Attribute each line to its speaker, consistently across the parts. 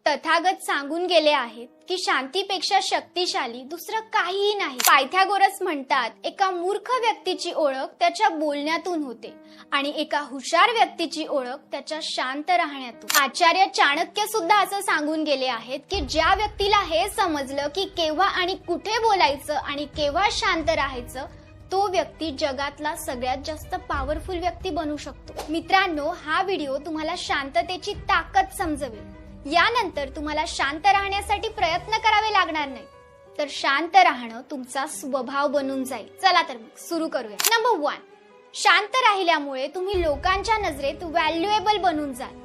Speaker 1: तथागत सांगून गेले आहेत की शांतीपेक्षा शक्तिशाली दुसरं काहीही नाही. पायथागोरस म्हणतात, एका मूर्ख व्यक्तीची ओळख त्याच्या बोलण्यातून होते आणि एका हुशार व्यक्तीची ओळख त्याच्या शांत राहण्यातून. आचार्य चाणक्य सुद्धा असं सांगून गेले आहेत की ज्या व्यक्तीला हे समजलं की केव्हा आणि कुठे बोलायचं आणि केव्हा शांत राहायचं, तो व्यक्ती जगातला सगळ्यात जास्त पॉवरफुल व्यक्ती बनू शकतो. मित्रांनो, हा व्हिडिओ तुम्हाला शांततेची ताकद समजवेल. यानंतर तुम्हाला शांत राहण्यासाठी प्रयत्न करावे लागणार नाही, तर शांत राहणं तुमचा स्वभाव बनून जाईल. चला तर मग सुरू करूया. नंबर 1, शांत राहिल्यामुळे तुम्ही लोकांच्या नजरेत व्हॅल्युएबल बनून जाल.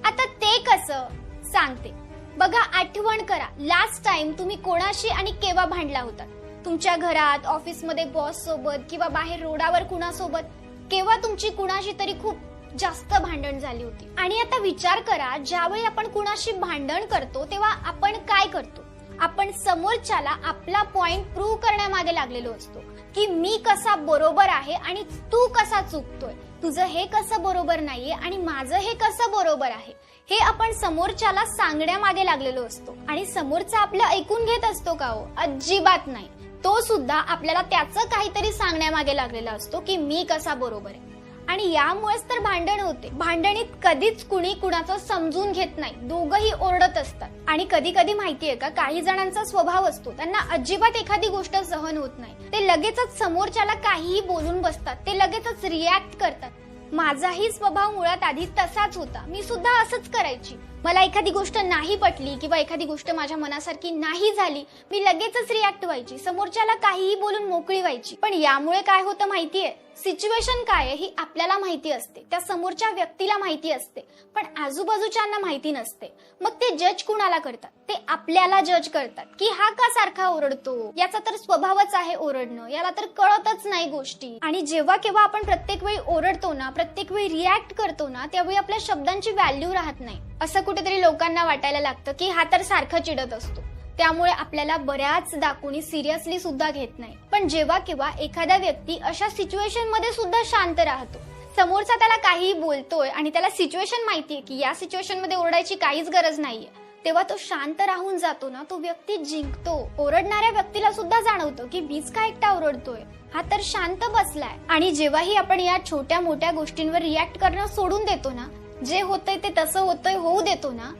Speaker 1: आता ते कसं सांगते बघा. आठवण करा, लास्ट टाइम तुम्ही कोणाशी आणि केव्हा भांडला होता. तुमच्या घरात, ऑफिसमध्ये बॉस सोबत किंवा बाहेर रोडावर कुणासोबत. केव्हा तुमची कुणाशी तरी खूप जास्त भांडण झाली होती. आणि आता विचार करा, ज्यावेळी आपण कुणाशी भांडण करतो तेव्हा आपण काय करतो. आपण समोरच्याला आपला पॉइंट प्रूव्ह करण्यामागे लागलेलो असतो की मी कसा बरोबर आहे आणि तू कसा चुकतोय, तुझं हे कसं बरोबर नाहीये आणि माझं हे कसं बरोबर आहे, हे आपण समोरच्याला सांगण्यामागे लागलेलो असतो. आणि समोरचा आपलं ऐकून घेत असतो का हो? अजिबात नाही. तो सुद्धा आपल्याला त्याचं काहीतरी सांगण्यामागे लागलेला असतो की मी कसा बरोबर आहे. आणि यामुळेच तर भांडण होते. भांडणीत कधीच कुणी कुणाचं समजून घेत नाही, दोघंही ओरडत असतात. आणि कधी कधी माहितीये का, काही जणांचा स्वभाव असतो, त्यांना अजिबात एखादी गोष्ट सहन होत नाही. ते लगेचच समोरच्याला काहीही बोलून बसतात, ते लगेचच रिॲक्ट करतात. माझाही स्वभाव मुळात आधी तसाच होता. मी सुद्धा असंच करायची. मला एखादी गोष्ट नाही पटली किंवा एखादी गोष्ट माझ्या मनासारखी नाही झाली, मी लगेचच रिॲक्ट व्हायची, समोरच्याला काहीही बोलून मोकळी व्हायची. पण यामुळे काय होतं माहितीये, सिच्युएशन काय आहे ही आपल्याला माहिती असते, त्या समोरच्या व्यक्तीला माहिती असते, पण आजूबाजूच्यांना माहिती नसते. मग ते जज कुणाला करतात? ते आपल्याला जज करतात की हा का सारखा ओरडतो, याचा तर स्वभावच आहे ओरडणं, याला तर कळतच नाही गोष्टी. आणि जेव्हा केव्हा आपण प्रत्येक वेळी ओरडतो ना, प्रत्येक वेळी रिॲक्ट करतो ना, त्यावेळी आपल्या शब्दांची व्हॅल्यू राहत नाही. असं कुठेतरी लोकांना वाटायला लागतं की हा तर सारखा चिडत असतो, त्यामुळे आपल्याला बऱ्याचदा कोणी सिरियसली सुद्धा घेत नाही. पण जेव्हा केव्हा एखादा व्यक्ती अशा सिच्युएशन मध्ये सुद्धा शांत राहतो, समोरचा त्याला काही बोलतोय आणि त्याला सिच्युएशन माहितीये की या सिच्युएशन मध्ये ओरडायची काहीच गरज नाहीये, तेव्हा तो शांत राहून जातो ना, तो व्यक्ती जिंकतो. ओरडणाऱ्या व्यक्तीला सुद्धा जाणवतं की मीच का एकटा ओरडतोय, हा तर शांत बसलाय. आणि जेव्हाही आपण या छोट्या मोठ्या गोष्टींवर रिॲक्ट करणं सोडून देतो ना, जे होतंय ते तसं होतंय होऊ देतो ना,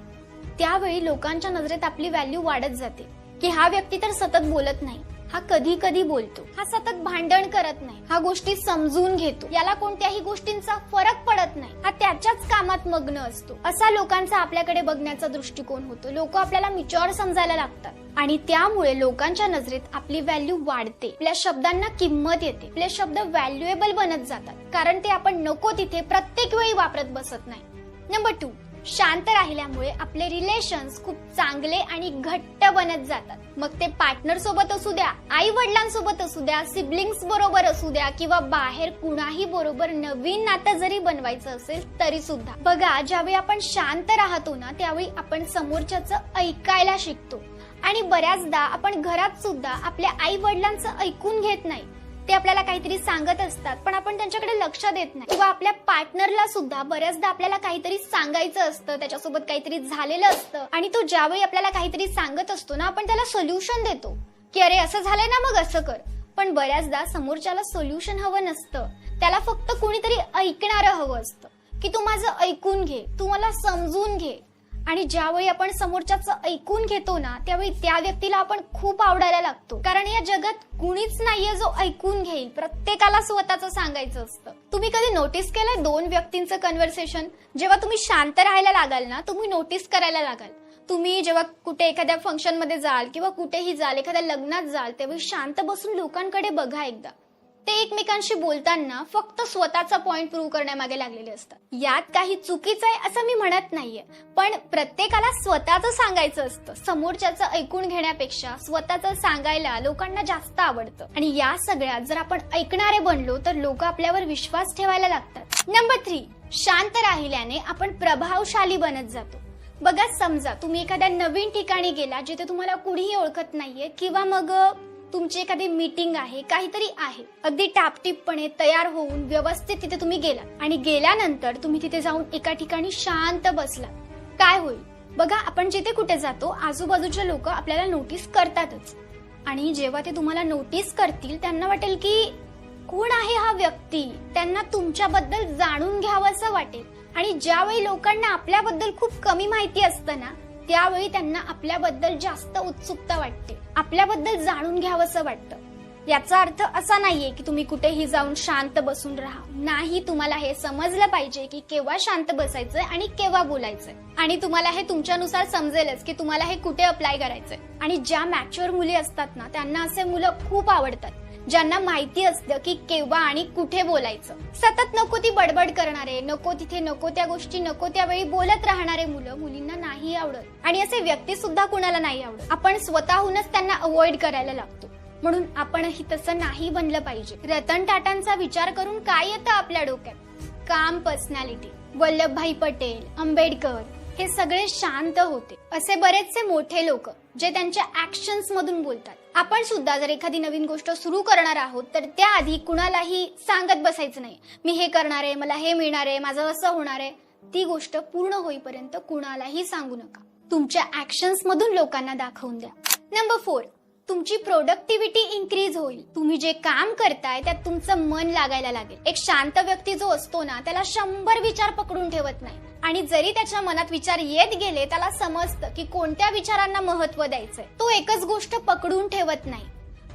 Speaker 1: त्यावेळी लोकांच्या नजरेत आपली व्हॅल्यू वाढत जाते की हा व्यक्ती तर सतत बोलत नाही, हा कधी कधी बोलतो, हा सतत भांडण करत नाही, हा गोष्टी समजून घेतो, याला कोणत्याही गोष्टींचा फरक पडत नाही, हा त्याच्याच कामात मग्न असतो. असा लोकांचा आपल्याकडे बघण्याचा दृष्टिकोन होतो. लोक आपल्याला मॅच्युअर समजायला लागतात आणि त्यामुळे लोकांच्या नजरेत आपली व्हॅल्यू वाढते, आपल्या शब्दांना किंमत येते, आपले शब्द व्हॅल्युएबल बनत जातात, कारण ते आपण नको तिथे प्रत्येक वेळी वापरत बसत नाही. नंबर 2, शांत राहिल्यामुळे आपले रिलेशन्स खूप चांगले आणि घट्ट बनत जातात. मग ते पार्टनर सोबत असू द्या, आई वडिलांसोबत असू द्या, सिबलिंग्स बरोबर असू द्या किंवा बाहेर कुणाही बरोबर नवीन नातं जरी बनवायचं असेल तरी सुद्धा. बघा, ज्यावेळी आपण शांत राहतो ना, त्यावेळी आपण समोरच्याचं ऐकायला शिकतो. आणि बऱ्याचदा आपण घरात सुद्धा आपल्या आई वडिलांचं ऐकून घेत नाही. ते आपल्याला काहीतरी सांगत असतात पण आपण त्यांच्याकडे लक्ष देत नाही. किंवा आपल्या पार्टनरला सुद्धा बऱ्याचदा आपल्याला काहीतरी सांगायचं असतं, त्याच्यासोबत काहीतरी झालेलं असतं आणि तो ज्यावेळी आपल्याला काहीतरी सांगत असतो ना, आपण त्याला सोल्युशन देतो की अरे असं झालंय ना, मग असं कर. पण बऱ्याचदा समोरच्याला सोल्युशन हवं नसतं, त्याला फक्त कोणीतरी ऐकणारं हवं असतं की तू माझं ऐकून घे, तू मला समजून घे. आणि ज्यावेळी आपण समोरच्याचं ऐकून घेतो ना, त्यावेळी त्या व्यक्तीला आपण खूप आवडायला लागतो. कारण या जगात कुणीच नाहीये जो ऐकून घेईल, प्रत्येकाला स्वतःचं सांगायचं असतं. तुम्ही कधी नोटीस केलंय 2 व्यक्तींचं कन्व्हर्सेशन? जेव्हा तुम्ही शांत राहायला लागाल ना, तुम्ही नोटीस करायला लागाल. तुम्ही जेव्हा कुठे एखाद्या फंक्शन मध्ये जाल किंवा कुठेही जाल, एखाद्या लग्नात जाल, तेव्हा शांत बसून लोकांकडे बघा एकदा. ते एकमेकांशी बोलताना फक्त स्वतःचा पॉइंट प्रूव्ह करण्यामागे लागलेले असतात. यात काही चुकीचं आहे असं मी म्हणत नाहीये, पण प्रत्येकाला स्वतःचं सांगायचं असतं. समोरच्याचं ऐकून घेण्यापेक्षा स्वतःचं सांगायला लोकांना जास्त आवडतं. आणि या सगळ्यात जर आपण ऐकणारे बनलो तर लोक आपल्यावर विश्वास ठेवायला लागतात. नंबर 3, शांत राहिल्याने आपण प्रभावशाली बनत जातो. बघा, समजा तुम्ही एखाद्या नवीन ठिकाणी गेला जिथे तुम्हाला कुणीही ओळखत नाहीये किंवा मग तुमची एखादी मीटिंग आहे, काहीतरी आहे, अगदी टापटीपपणे तयार होऊन व्यवस्थित तिथे तुम्ही गेलात आणि गेल्यानंतर तुम्ही तिथे जाऊन एका ठिकाणी शांत बसलात. काय होईल? बघा, आपण जिथे कुठे जातो आजूबाजूचे लोक आपल्याला नोटीस करतातच, आणि जेव्हा ते तुम्हाला नोटीस करतील त्यांना वाटेल की कोण आहे हा व्यक्ती, त्यांना तुमच्याबद्दल जाणून घ्यावं असं वाटेल. आणि ज्यावेळी लोकांना आपल्याबद्दल खूप कमी माहिती असतं ना, त्यावेळी त्यांना आपल्याबद्दल जास्त उत्सुकता वाटते, आपल्याबद्दल जाणून घ्यावंसं वाटतं. याचा अर्थ असा नाहीये की तुम्ही कुठेही जाऊन शांत बसून राहा. नाही, तुम्हाला हे समजलं पाहिजे की केव्हा शांत बसायचंय आणि केव्हा बोलायचंय. आणि तुम्हाला हे तुमच्यानुसार समजेलच की तुम्हाला हे कुठे अप्लाय करायचंय. आणि ज्या मॅच्युअर मुली असतात ना, त्यांना असे मुलं खूप आवडतात, ज्यांना माहिती असतं की केव्हा आणि कुठे बोलायचं. सतत नको ती बडबड करणारे, नको तिथे नको त्या गोष्टी नको त्यावेळी बोलत राहणारे मुलं मुलींना नाही आवडत. आणि असे व्यक्ती सुद्धा कुणाला नाही आवडत. आपण स्वतःहूनच त्यांना अवॉइड करायला लागतो. म्हणून आपणही तसं नाही बनलं पाहिजे. रतन टाटांचा विचार करून काय येतं आपल्या डोक्यात? काम, पर्सनॅलिटी. वल्लभभाई पटेल, आंबेडकर हे सगळे शांत होते. असे बरेचसे मोठे लोक जे त्यांच्या ऍक्शन्स मधून बोलतात. आपण सुद्धा जर एखादी नवीन गोष्ट सुरू करणार आहोत तर त्याआधी कुणालाही सांगत बसायचं नाही, मी हे करणार आहे, मला हे मिळणार आहे, माझं असं होणार आहे. ती गोष्ट पूर्ण होईपर्यंत कुणालाही सांगू नका. तुमच्या ऍक्शन्स मधून लोकांना दाखवून द्या. नंबर 4, तुमची प्रोडक्टिव्हिटी इन्क्रीज होईल. तुम्ही जे काम करताय त्यात तुमचं मन लागायला लागेल. एक शांत व्यक्ती जो असतो ना, त्याला 100 विचार पकडून ठेवत नाही. आणि जरी त्याच्या मनात विचार येत गेले, त्याला समजतं की कोणत्या विचारांना महत्व द्यायचंय. तो एकच गोष्ट पकडून ठेवत नाही.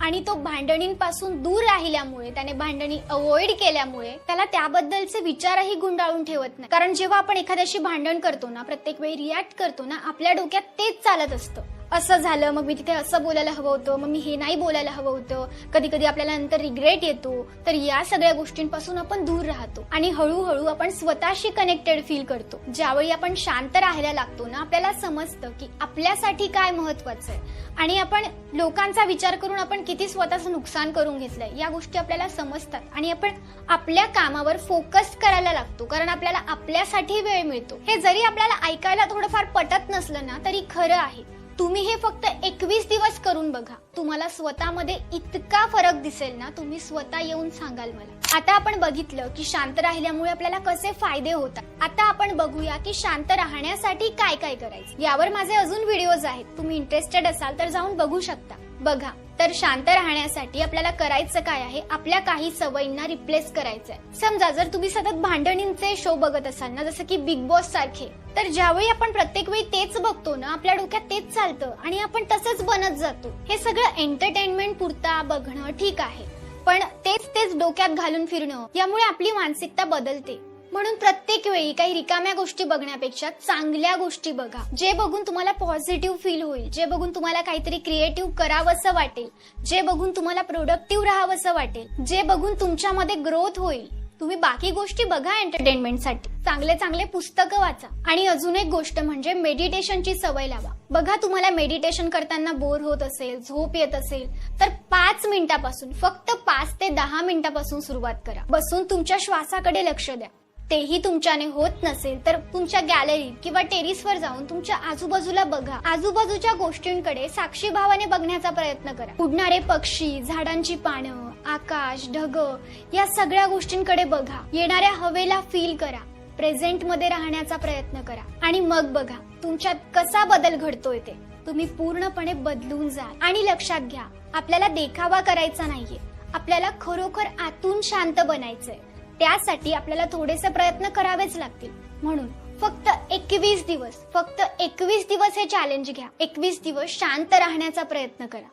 Speaker 1: आणि तो भांडणींपासून दूर राहिल्यामुळे, त्याने भांडणी अवॉइड केल्यामुळे त्याला त्याबद्दलचे विचारही गुंडाळून ठेवत नाही. कारण जेव्हा आपण एखाद्याशी भांडण करतो ना, प्रत्येक वेळी रिॲक्ट करतो ना, आपल्या डोक्यात तेच चालत असतं. असं झालं, मग मी तिथे असं बोलायला हवं होतं, मग मी हे नाही बोलायला हवं होतं. कधी कधी आपल्याला नंतर रिग्रेट येतो. तर या सगळ्या गोष्टींपासून आपण दूर राहतो आणि हळूहळू आपण स्वतःशी कनेक्टेड फील करतो. ज्यावेळी आपण शांत राहायला लागतो ना, आपल्याला समजतं की आपल्यासाठी काय महत्वाचं आहे आणि आपण लोकांचा विचार करून आपण किती स्वतःचं नुकसान करून घेतलंय या गोष्टी आपल्याला समजतात. आणि आपण आपल्या कामावर फोकस करायला लागतो, कारण आपल्याला आपल्यासाठी वेळ मिळतो. हे जरी आपल्याला ऐकायला थोडंफार पटत नसलं ना, तरी खरं आहे. तुम्ही हे फक्त 21 दिवस करून बघा. तुम्हाला स्वतःमध्ये इतका फरक दिसेल ना, तुम्ही स्वतः येऊन सांगाल मला. आता आपण बघितलं की शांत राहिल्यामुळे आपल्याला कसे फायदे होतात. आता आपण बघूया की शांत राहण्यासाठी काय काय करायचं. यावर माझे अजून व्हिडिओज आहेत, तुम्ही इंटरेस्टेड असाल तर जाऊन बघू शकता. बघा, तर शांत राहण्यासाठी आपल्याला करायचं काय आहे, आपल्या काही सवयींना रिप्लेस करायचंय. समजा जर तुम्ही सतत भांडणींचे शो बघत असाल ना, जसं की बिग बॉस सारखे, तर ज्यावेळी आपण प्रत्येक वेळी तेच बघतो ना, आपल्या डोक्यात तेच चालतं आणि आपण तसंच बनत जातो. हे सगळं एंटरटेनमेंट पुरता बघणं ठीक आहे, पण तेच डोक्यात घालून फिरणं यामुळे आपली मानसिकता बदलते. म्हणून प्रत्येक वेळी काही रिकाम्या गोष्टी बघण्यापेक्षा चांगल्या गोष्टी बघा, जे बघून तुम्हाला पॉझिटिव्ह फील होईल, जे बघून तुम्हाला काहीतरी क्रिएटिव्ह करावंसं वाटेल, जे बघून तुम्हाला प्रोडक्टिव्ह राहावंसं वाटेल, जे बघून तुमच्यामध्ये ग्रोथ होईल. तुम्ही बाकी गोष्टी बघा एंटरटेनमेंटसाठी, चांगले पुस्तकं वाचा. आणि अजून एक गोष्ट म्हणजे मेडिटेशनची सवय लावा. बघा, तुम्हाला मेडिटेशन करताना बोर होत असेल, झोप येत असेल, तर 5 मिनिटापासून, फक्त 5 ते 10 मिनिटापासून सुरुवात करा. बसून तुमच्या श्वासाकडे लक्ष द्या. तेही तुमच्याने होत नसेल तर तुमच्या गॅलरीत किंवा टेरिसवर जाऊन तुमच्या आजूबाजूला बघा. आजूबाजूच्या गोष्टींकडे साक्षी भावाने बघण्याचा प्रयत्न करा. उडणारे पक्षी, झाडांची पानं, आकाश, ढग या सगळ्या गोष्टींकडे बघा. येणाऱ्या हवेला फील करा. प्रेझेंट मध्ये राहण्याचा प्रयत्न करा. आणि मग बघा तुमच्यात कसा बदल घडतोय ते. तुम्ही पूर्णपणे बदलून जाल. आणि लक्षात घ्या, आपल्याला देखावा करायचा नाहीये, आपल्याला खरोखर आतून शांत बनायचंय. त्यासाठी आपल्याला थोडेसे प्रयत्न करावेच लागतील. म्हणून फक्त 21 दिवस हे चॅलेंज घ्या. 21 दिवस शांत राहण्याचा प्रयत्न करा.